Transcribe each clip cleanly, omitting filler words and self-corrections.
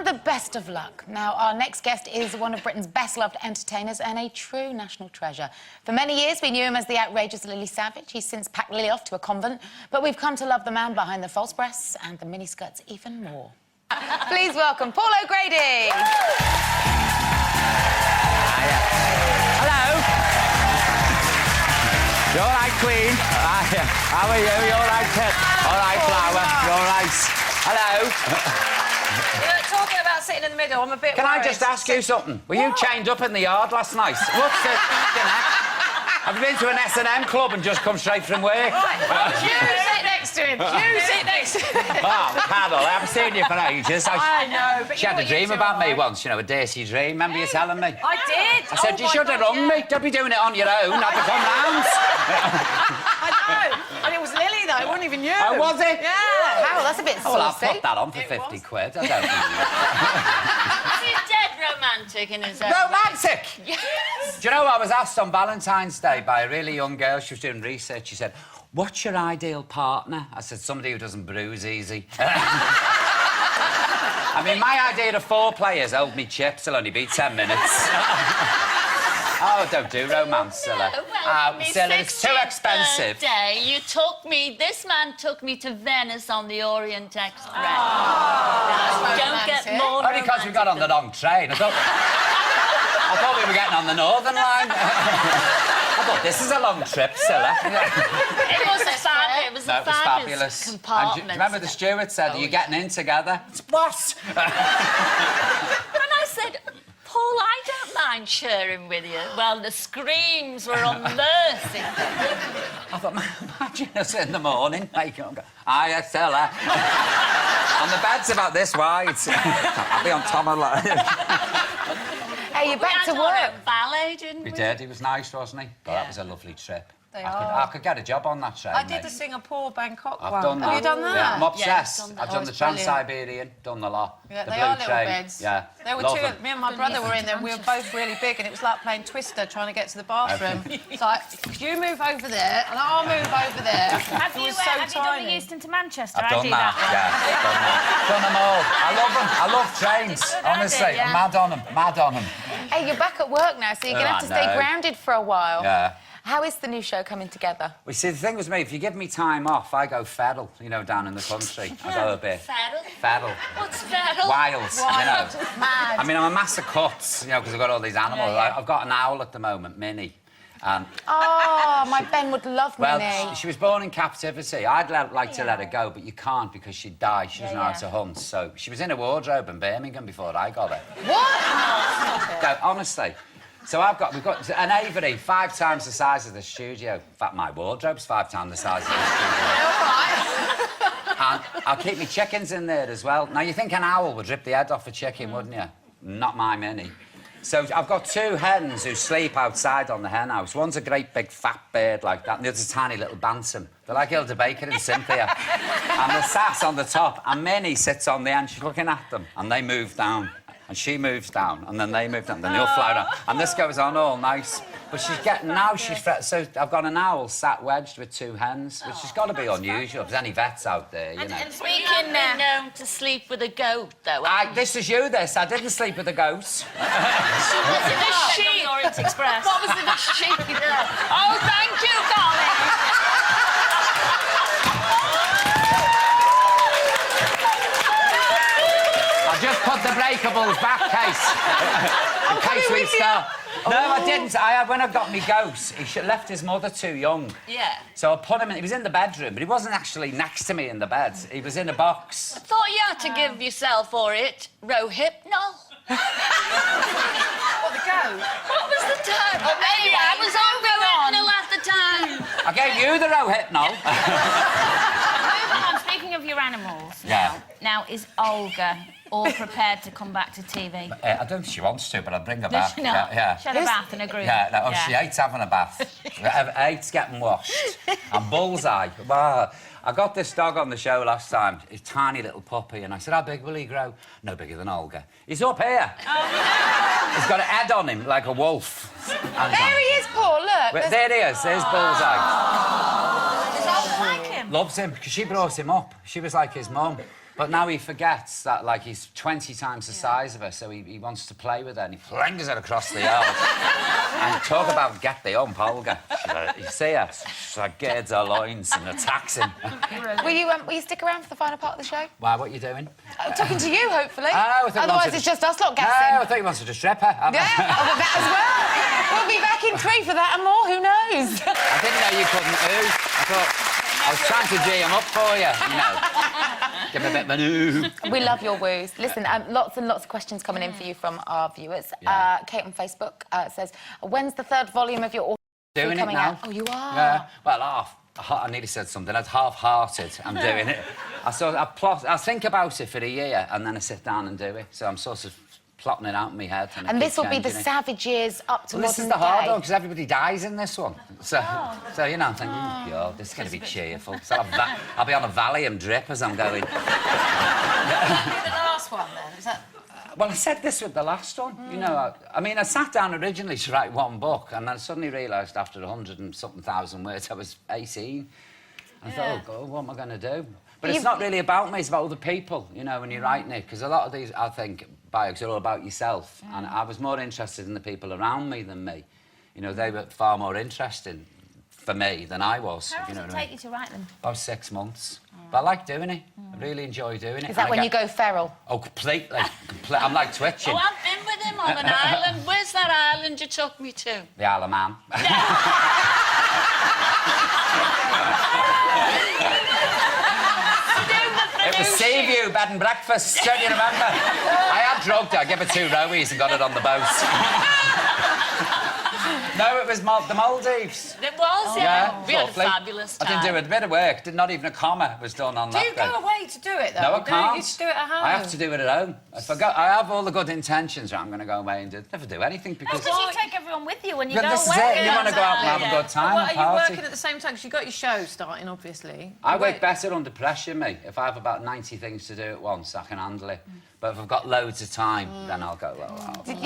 And the best of luck. Now, our next guest is one of Britain's best-loved entertainers and a true national treasure. For many years, we knew him as the outrageous Lily Savage. He's since packed Lily off to a convent, but we've come to love the man behind the false breasts and the miniskirts even more. Please welcome Paul O'Grady. Hello. You all right, Queen? How are you? You all right, Ted? All right, Flower? You all right? Hello. You know, talking about sitting in the middle, I'm a bit Can worried. I just ask you something? Were you chained up in the yard last night? What's the... Have you been to an S&M club and just come straight from work? Right. You sit next to him. You sit next to him. Oh, Carol, I haven't seen you for ages. I know, but she had a dream about me once, you know, a dirty dream. Remember you telling me? I did. I said, you should have rung me. Don't be doing it on your own. Have to come round. I know. And it was Lily, though. It wasn't even you. Oh, was it? Yeah. Wow, that's a bit saucy. Oh, well, I'll put that on for 50 quid. I don't know. Is he dead romantic in his own Romantic? Yes. Do you know, I was asked on Valentine's Day by a really young girl. She was doing research. She said, what's your ideal partner? I said, somebody who doesn't bruise easy. I mean, my idea of 4 players, hold me chips, will only be 10 minutes. Oh, don't do romance, silly. Well, silly, it's too expensive. This man took me to Venice on the Orient Express. Oh, Don't get more Only because we got on the wrong train. I thought we were getting on the Northern Line. I thought, this is a long trip, silly. It was a fabulous compartment. And do you remember the steward said, are you getting in together? What? And I said, Paul, I don't mind sharing with you. Well, the screams were unmerciful. I thought, imagine us in the morning, making up, hiya, fella. And the bed's about this wide. I'll be on top of that. Hey, you're back to work. Ballet, didn't we? We did. He was nice, wasn't he? Well, that was a lovely trip. They I could get a job on that train, I did mate. the Singapore, Bangkok I've one. done that. Have you done that? Yeah, I'm obsessed. Yeah, I've done the it's brilliant. Trans-Siberian, done the lot. Yeah, the they blue are little train. beds. Yeah, There were love two. them. Me and my brother were in there. We were both really big, and it was like playing Twister, trying to get to the bathroom. It's like, you move over there, and I'll move over there. Have you, It was so have you done tiny. the Euston to Manchester? I've done that. Yeah, done that. Done them all. I love them. I love trains. Honestly, yeah. I'm mad on them. Mad on them. Hey, you're back at work now, so you're going to have to stay know. grounded for a while. Yeah. How is the new show coming together? Well, see, the thing with me, if you give me time off, I go feral, you know, down in the country. I go a bit... Feral? Feral. What's feral? Wild, you know. Mad. I mean, I'm a mass of cuts, you know, because I've got all these animals. Yeah, yeah. I've got an owl at the moment, Minnie. And, Oh, my Ben would love well, Minnie. she was born in captivity. I'd like to let her go, but you can't because she'd die. She doesn't know how to hunt. So she was in a wardrobe in Birmingham before I got her. What? No, honestly. So we've got an aviary 5 times the size of the studio. In fact, my wardrobe's 5 times the size of the studio. And I'll keep my chickens in there as well. Now, you think an owl would rip the head off a chicken, wouldn't you? Not my Minnie. So I've got 2 hens who sleep outside on the hen house. One's a great big fat bird like that, and the other's a tiny little bantam. They're like Hilda Baker and Cynthia. And they're sat on the top, and Minnie sits on the end. She's looking at them, and they move down. And she moves down, and then they move down, then they'll fly down. And this goes on all nice. But she's getting... Now she's... So I've got an owl sat wedged with 2 hens, which has got to be unusual. If there's any vets out there, you know. And speaking known to sleep with a goat, though. This is you, this. I didn't sleep with a ghost. Was it a sheep? Orient Express. What was it, a sheep? Oh, thank you, darling. I just put the breakables back, in case we start. No, I didn't. When I got me ghost, he left his mother too young. Yeah. So I put him in... He was in the bedroom, but he wasn't actually next to me in the bed. He was in a box. I thought you had to give yourself or it Rohypnol. What, the goat? What was the time? Oh, maybe I was on Rohypnol at the time. I gave you the Rohypnol. Moving on, speaking of your animals Yeah. now, is Olga all prepared to come back to TV? I don't think she wants to, but I'll bring her back. Does she not? Yeah. She had a bath in a group. Yeah, no, she hates having a bath. Hates getting washed. And Bullseye. Wow. I got this dog on the show last time, a tiny little puppy, and I said, how big will he grow? No bigger than Olga. He's up here. Oh, no. He's got a head on him like a wolf. There he is, Paul, look. There he is, there's Bullseye. Does Olga like him? Loves him, because she brought him up. She was like his mum. But now he forgets that, like, he's 20 times the size of her, so he wants to play with her, and he flings her across the yard. And talk about get the ump, Olga. You see her? She like, girds her loins and attacks him. Will you stick around for the final part of the show? Why, what are you doing? Talking to you, hopefully. Oh, Otherwise, it's just us lot guessing. No, I thought you wanted to strip her. Yeah, oh, that as well. We'll be back in 3 for that and more, who knows? I didn't know you couldn't ooh. I thought... I was trying to G him up for you, you know. Give him a bit of an ooh. We love your woos. Listen, lots and lots of questions coming in for you from our viewers. Yeah. Kate on Facebook says, when's the 3rd volume of your Doing coming it now. out? Oh, you are? Yeah. Well, I nearly said something. That's half-hearted. I'm doing it. I think about it for a year, and then I sit down and do it. So I'm sort of plotting it out in my head. And this will be the savage years up to modern This is the hard day. one, because everybody dies in this one. So you know, I'm thinking, yo, this is going to be cheerful. So I'll be on a Valium drip as I'm going. The last one, then? Is that... Well, I said this with the last one. You know, I mean, I sat down originally to write one book, and then I suddenly realised after 100-something thousand words, I was 18. I thought, oh, God, what am I going to do? But it's not really about me, it's about other people, you know, when you're writing it. Because a lot of these, I think, biogs are all about yourself. And I was more interested in the people around me than me. You know, they were far more interesting for me than I was. How you know long does what it I mean? take you to write them? About 6 months. But I like doing it. I really enjoy doing it. Is that when you go feral? Oh, completely. I'm like twitching. Oh, I've been with him on an island. Where's that island you took me to? The Isle of Man. It was Seaview, bed and breakfast, don't you remember? I had drugged her, I gave her 2 rowies and got it on the boat. No, it was the Maldives. It was, yeah. We had a fabulous time. I didn't do a bit of work, not even a comma was done on that Do you day. go away to do it, though? No, I can't. You just do it at home? I have to do it at home. I have all the good intentions, right, I'm going to go away and never do anything because... Because you take everyone with you when you go this away. is it, you want to go out and have a good time, What, a are you party. working at the same time? Because you've got your show starting, obviously. I work better under pressure, me. If I have about 90 things to do at once, I can handle it. But if I've got loads of time, then I'll go, well... Did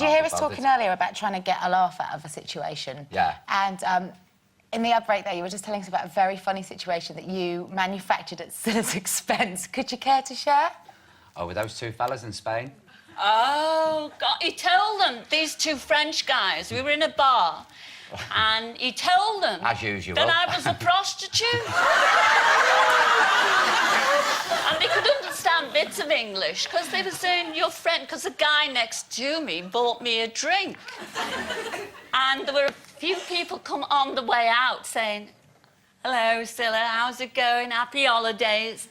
you hear us talking earlier about trying to get a laugh out of a situation? Yeah. And in the outbreak there, you were just telling us about a very funny situation that you manufactured at Scylla's expense. Could you care to share? Oh, with those 2 fellas in Spain? Oh, God. He told them, these 2 French guys, we were in a bar, and he told them... As usual. ...that I was a prostitute. And they could understand bits of English, because they were saying, your friend... Because the guy next to me bought me a drink. And there were a few people come on the way out saying, hello, Scylla, how's it going? Happy holidays.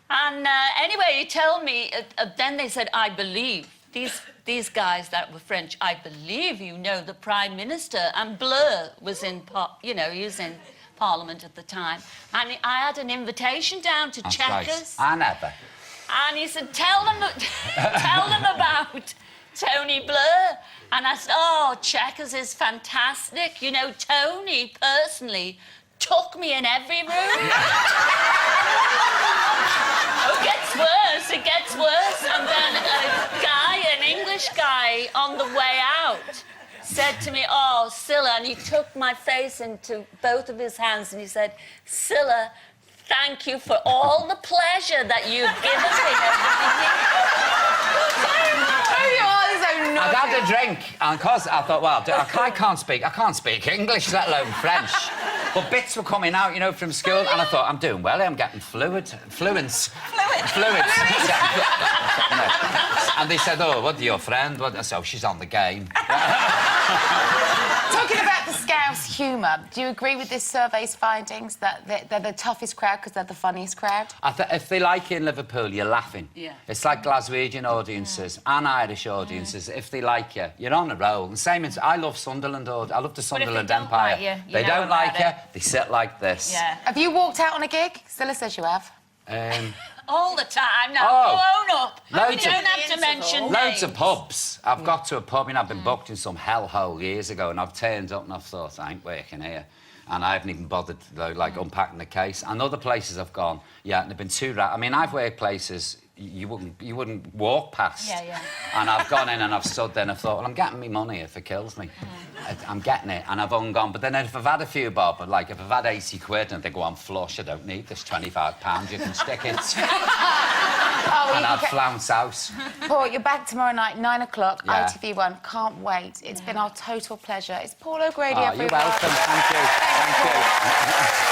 And anyway, he told me, then they said, I believe, these guys that were French, I believe you know the Prime Minister. And Blur was in, he was in Parliament at the time. And I had an invitation down to Chequers. I never. And he said, tell them about Tony Blur. And I said, oh, Chequers is fantastic. You know, Tony, personally, took me in every room. It gets worse. And then an English guy, on the way out, said to me, oh, Scylla, and he took my face into both of his hands and he said, Scylla, thank you for all the pleasure that you've given me. I'd had a drink, and because I thought, well, I can't speak English, let alone French. But bits were coming out, you know, from school, and I thought, I'm doing well, I'm getting fluent. And they said, oh, what, your friend? What? So she's on the game. Talking about the Scouse humour, do you agree with this survey's findings that they're the toughest crowd because they're the funniest crowd? If they like you in Liverpool, you're laughing. Yeah. It's like Glaswegian audiences and Irish audiences. If they like you, you're on a roll. And same as I love Sunderland. I love the Sunderland Empire. Like you, they don't like you, they sit like this. Yeah. Have you walked out on a gig? Scylla says you have. All the time. Now, Oh, own up. loads You of- don't have to mention Loads of names. pubs. I've got to a pub and I've been booked in some hellhole years ago and I've turned up and I've thought, I ain't working here. And I haven't even bothered, though, like, unpacking the case. And other places I've gone, yeah, and they've been too... I mean, I've worked places you wouldn't walk past. Yeah, yeah. And I've gone in and I've stood there and I've thought, well, I'm getting me money if it kills me. I'm getting it, and I've gone. But then if I've had a few bob, like if I've had 80 quid and they go, I'm flush, I don't need this £25, you can stick it. well, and I'd flounce out. Paul, you're back tomorrow night, 9 o'clock, Yeah. ITV1. Can't wait. It's been our total pleasure. It's Paul O'Grady, Oh, everyone. you're welcome. Thank you. Thank you.